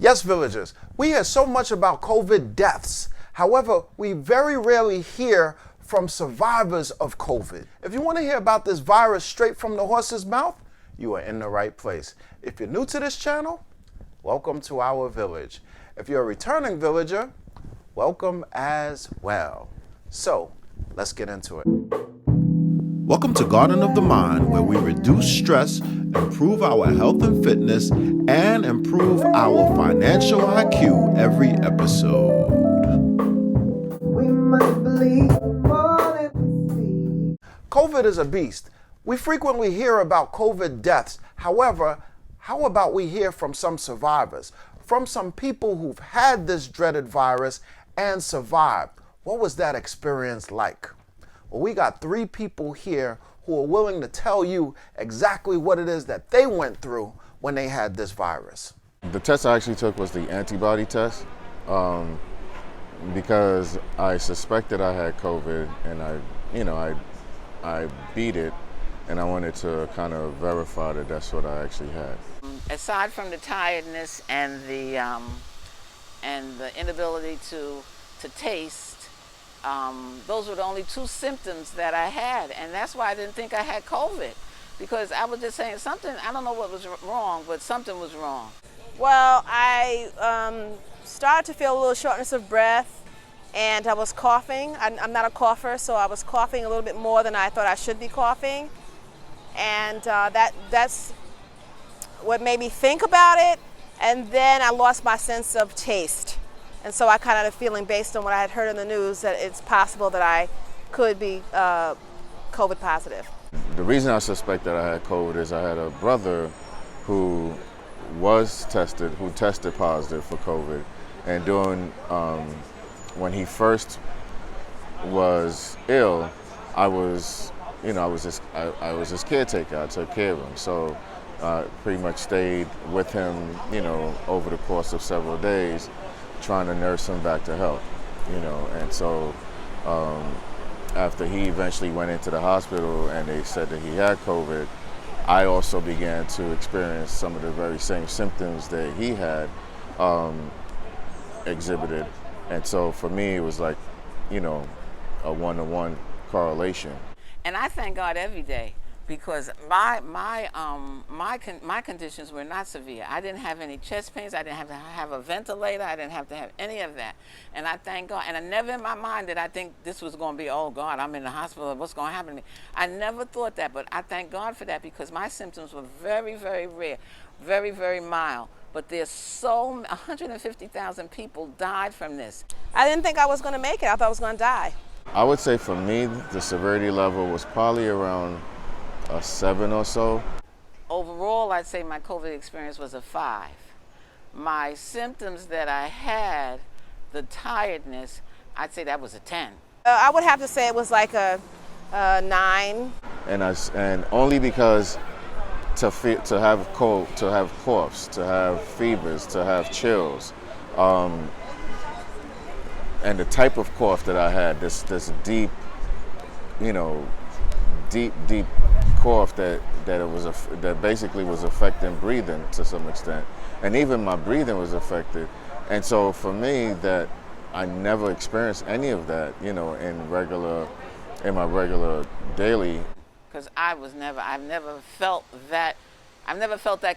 Yes, villagers, we hear so much about COVID deaths. However, we very rarely hear from survivors of COVID. If you want to hear about this virus straight from the horse's mouth, you are in the right place. If you're new to this channel, welcome to our village. If you're a returning villager, welcome as well. So, let's get into it. Welcome to Garden of the Mind, where we reduce stress, improve our health and fitness, and improve our financial IQ every episode. We must believe more than we see. COVID is a beast. We frequently hear about COVID deaths. However, how about we hear from some survivors, from some people who've had this dreaded virus and survived? What was that experience like? Well, we got 3 people here who are willing to tell you exactly what it is that they went through when they had this virus. The test I actually took was the antibody test because I suspected I had COVID, and I beat it, and I wanted to kind of verify that that's what I actually had. Aside from the tiredness and the inability to taste, those were the only 2 symptoms that I had, and that's why I didn't think I had COVID, because I was just saying something, I don't know what was wrong, but something was wrong. Well, I started to feel a little shortness of breath, and I was coughing. I'm not a cougher, so I was coughing a little bit more than I thought I should be coughing, and that's what made me think about it, and then I lost my sense of taste. And so I kind of had a feeling, based on what I had heard in the news, that it's possible that I could be COVID positive. The reason I suspect that I had COVID is I had a brother who tested positive for COVID, and during when he first was ill, I was his caretaker. I took care of him, so I pretty much stayed with him, over the course of several days, trying to nurse him back to health, and so after he eventually went into the hospital and they said that he had COVID, I also began to experience some of the very same symptoms that he had exhibited, and so for me it was like, a 1-to-1 correlation. And I thank God every day, because my conditions were not severe. I didn't have any chest pains. I didn't have to have a ventilator. I didn't have to have any of that. And I thank God. And I never in my mind did I think this was going to be, oh God, I'm in the hospital, what's going to happen to me? I never thought that, but I thank God for that, because my symptoms were very, very rare, very, very mild. But there's 150,000 people died from this. I didn't think I was going to make it. I thought I was going to die. I would say for me, the severity level was probably around a 7 or so. Overall, I'd say my COVID experience was a 5. My symptoms that I had, the tiredness, I'd say that was a 10. I would have to say it was like a 9. And only because to have cold, to have coughs, to have fevers, to have chills, and the type of cough that I had, this deep, deep cough that basically was affecting breathing to some extent, and even my breathing was affected. And so for me, that I never experienced any of that, in my regular daily. Because I've never felt that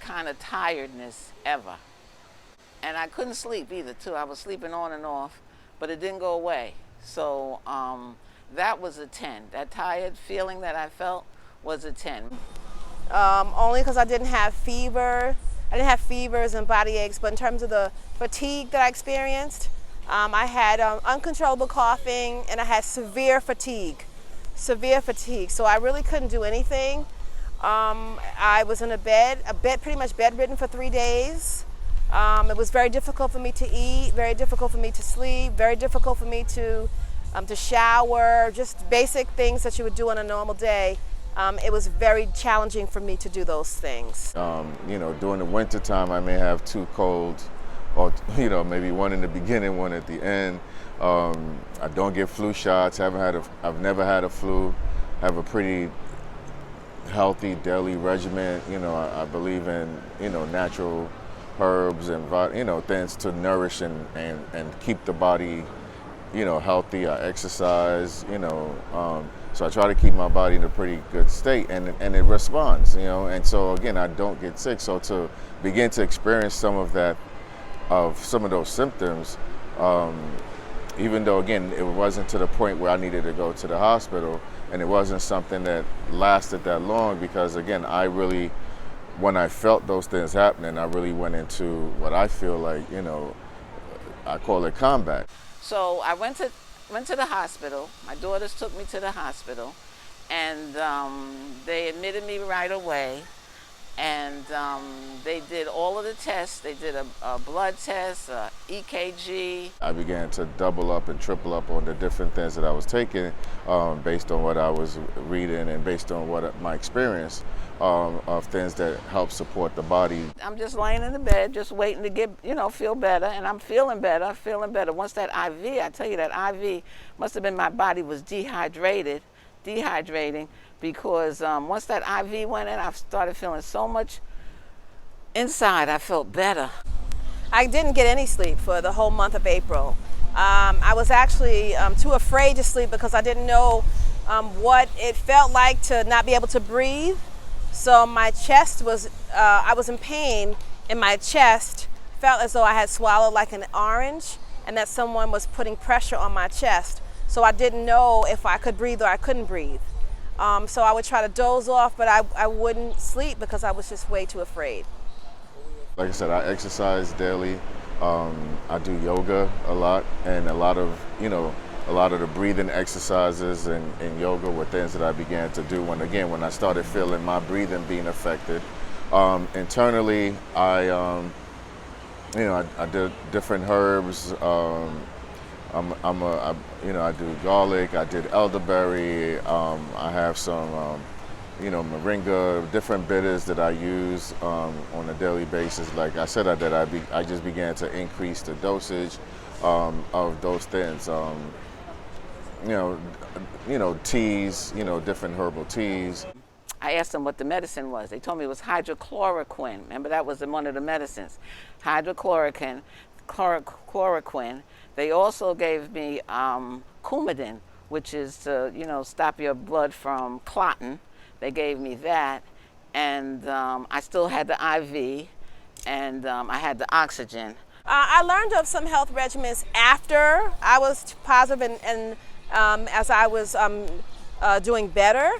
kind of tiredness ever, and I couldn't sleep either too. I was sleeping on and off, but it didn't go away. So that was a 10. That tired feeling that I felt was a 10. Only because I didn't have fever. I didn't have fevers and body aches, but in terms of the fatigue that I experienced, I had uncontrollable coughing, and I had severe fatigue. So I really couldn't do anything. I was in a bed pretty much bedridden for 3 days. It was very difficult for me to eat, very difficult for me to sleep, very difficult for me to shower, just basic things that you would do on a normal day. It was very challenging for me to do those things. During the winter time, I may have 2 colds, or maybe one in the beginning, one at the end. I don't get flu shots. I've never had a flu. I have a pretty healthy daily regimen. I believe in natural herbs and things to nourish and keep the body healthy. I exercise, so I try to keep my body in a pretty good state, and it responds, and so again, I don't get sick. So to begin to experience some of those symptoms, even though again it wasn't to the point where I needed to go to the hospital, and it wasn't something that lasted that long, because again, when I felt those things happening, I really went into what I feel like, I call it combat. So I went to the hospital. My daughters took me to the hospital, and they admitted me right away. And they did all of the tests. They did a blood test, a EKG. I began to double up and triple up on the different things that I was taking, based on what I was reading and based on my experience of things that help support the body. I'm just laying in the bed, just waiting to get, feel better, and I'm feeling better, Once that IV, I tell you, that IV must have been my body was dehydrating, because once that IV went in, I started feeling so much inside. I felt better. I didn't get any sleep for the whole month of April. I was actually too afraid to sleep because I didn't know what it felt like to not be able to breathe. So my chest was, I was in pain in my chest, felt as though I had swallowed like an orange and that someone was putting pressure on my chest. So I didn't know if I could breathe or I couldn't breathe. So I would try to doze off, but I wouldn't sleep because I was just way too afraid. Like I said, I exercise daily. I do yoga a lot, and a lot of the breathing exercises and yoga were things that I began to do when I started feeling my breathing being affected. Internally, I did different herbs. I do garlic. I did elderberry. I have some, moringa, different bitters that I use on a daily basis. Like I said, I just began to increase the dosage of those things. Teas, different herbal teas. I asked them what the medicine was. They told me it was hydrochloroquine. Remember, that was one of the medicines. Hydrochloroquine. They also gave me Coumadin, which is to, stop your blood from clotting. They gave me that, and I still had the IV, and I had the oxygen. I learned of some health regimens after I was positive and as I was doing better,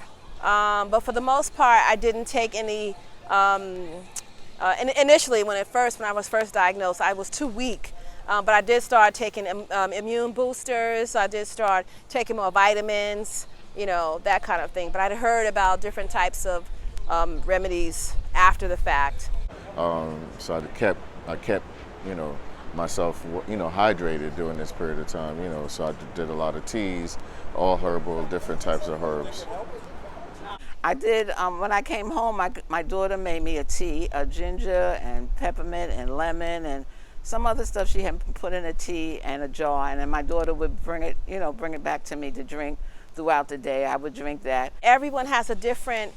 but for the most part, I didn't take any. Initially, when I was first diagnosed, I was too weak. But I did start taking immune boosters. I did start taking more vitamins, that kind of thing. But I'd heard about different types of remedies after the fact. So I kept, myself, hydrated during this period of time. So I did a lot of teas, all herbal, different types of herbs. I did, when I came home, my daughter made me a tea, a ginger and peppermint and lemon and some other stuff she had put in a tea and a jar, and then my daughter would bring it back to me to drink throughout the day. I would drink that. Everyone has a different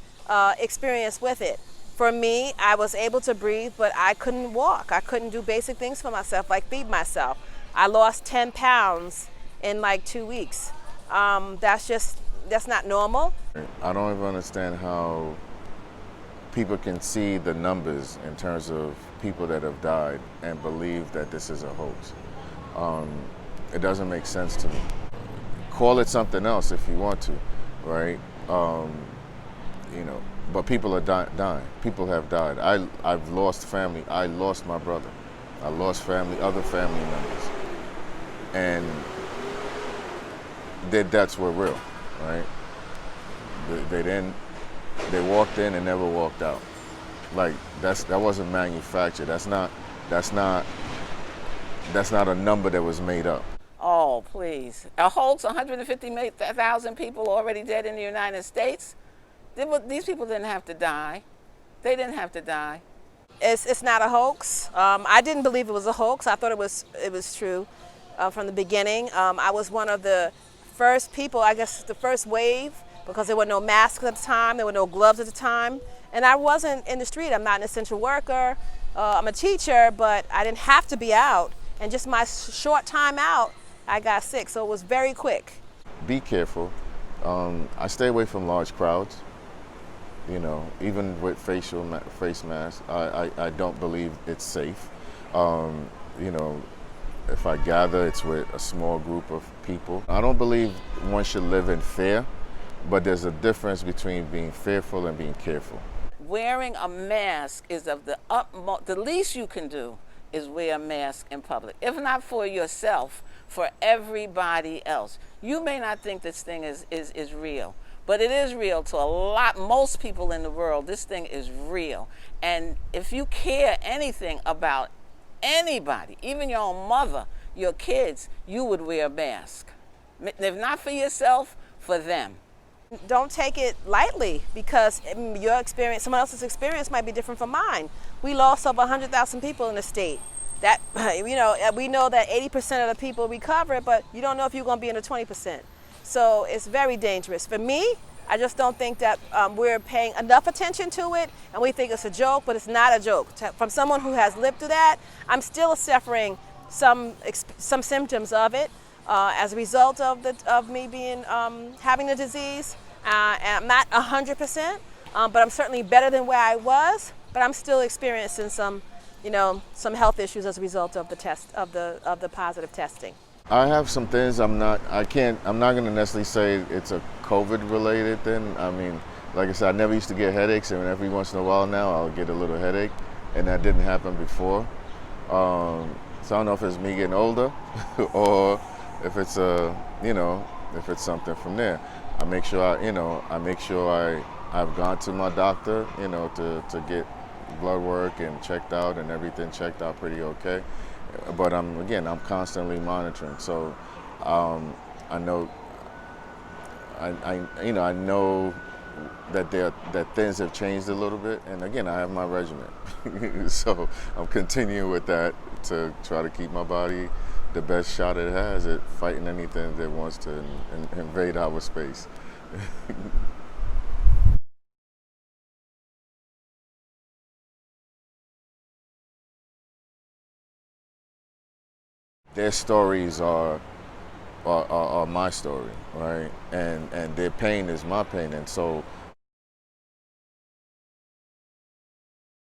experience with it. For me, I was able to breathe, but I couldn't walk. I couldn't do basic things for myself, like feed myself. I lost 10 pounds in like 2 weeks. That's not normal. I don't even understand how people can see the numbers in terms of people that have died and believe that this is a hoax. It doesn't make sense to me. Call it something else if you want to, right? But people are dying. People have died. I've lost family. I lost my brother. I lost other family members. And their deaths were real, right? They walked in and never walked out. Like that wasn't manufactured. That's not a number that was made up. Oh, please. A hoax, 150,000 people already dead in the United States. These people didn't have to die. They didn't have to die. It's not a hoax. I didn't believe it was a hoax. I thought it was true from the beginning. I was one of the first people, I guess the first wave, because there were no masks at the time, there were no gloves at the time, and I wasn't in the street. I'm not an essential worker. I'm a teacher, but I didn't have to be out. And just my short time out, I got sick. So it was very quick. Be careful. I stay away from large crowds. You know, even with face masks, I don't believe it's safe. You know, if I gather, it's with a small group of people. I don't believe one should live in fear, but there's a difference between being fearful and being careful. Wearing a mask is of the utmost, the least you can do is wear a mask in public. If not for yourself, for everybody else. You may not think this thing is real, but it is real to most people in the world. This thing is real. And if you care anything about anybody, even your own mother, your kids, you would wear a mask. If not for yourself, for them. Don't take it lightly, because your experience, someone else's experience might be different from mine. We lost over 100,000 people in the state. That, you know, we know that 80% of the people recover, but you don't know if you're going to be in the 20%. So it's very dangerous. For me, I just don't think that we're paying enough attention to it, and we think it's a joke, but it's not a joke. From someone who has lived through that, I'm still suffering some symptoms of it. As a result of me being having the disease, and I'm not 100%, but I'm certainly better than where I was. But I'm still experiencing some health issues as a result of the test of the positive testing. I have some things I'm not going to necessarily say it's a COVID related thing. I mean, like I said, I never used to get headaches, and every once in a while now I'll get a little headache, and that didn't happen before. So I don't know if it's me getting older or if it's if it's something from there. I make sure I've gone to my doctor, to get blood work and checked out, and everything checked out pretty okay. But I'm constantly monitoring. So I know I know that things have changed a little bit, and again, I have my regimen. So I'm continuing with that to try to keep my body the best shot it has at fighting anything that wants to invade our space. Their stories are my story, right? And their pain is my pain, and so